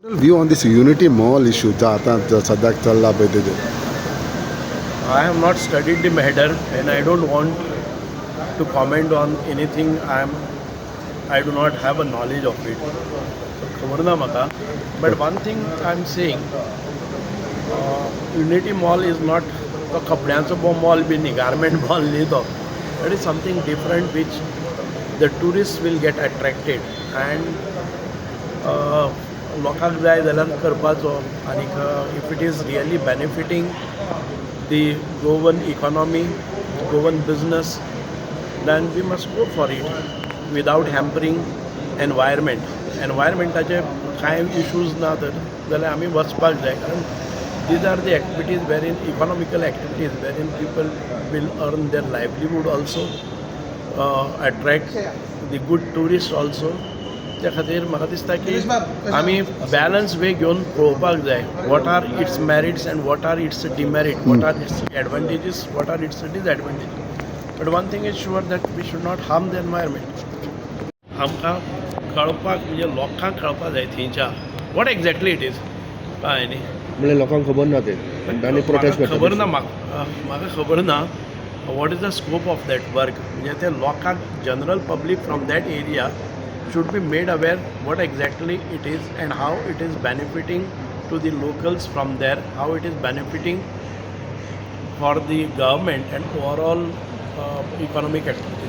View on this Unity Mall issue जो आता सध्या चालला पाहिजे ते. I have not studied the matter and I don't want to comment on anything. I do not have a knowledge of it. So खबर ना म्हाका. But one thing I'm saying, Unity Mall is not तो कपड्यांचो mall B न्ही, garment mall न्ही तो. That is something different which the tourists will get attracted and लोकांक जाय जाल्यार करपाचो. आनीक if it is really benefiting the Goan economy, Goan business, then we must go for it without hampering environment. Environmentaचे कांय issues ना जाल्यार आमी वचपाक जाय, कारण these are the activities wherein economical activities wherein people will earn their livelihood also, attract the good tourists also. त्या खातीर म्हाका दिसता की आमी बॅलन्स वे घेवन पळोवपाक जाय. What are its merits and what are its demerit, what are its advantages, what are its disadvantages. But one thing is sure that we should not harm the environment. आमकां कळपाक म्हणजे लोकांक कळपाक जाय थंयच्या वॉट एक्झॅक्टली इट इज. कळ्ळें न्ही, म्हणजे लोकांक खबर ना ते आनी प्रोटेस्ट म्हाका खबर ना, म्हाका खबर ना what is the scope of that work. म्हणजे ते लोकांक general public from that area should be made aware what exactly it is and how it is benefiting to the locals from there, how it is benefiting for the government and overall economic activity.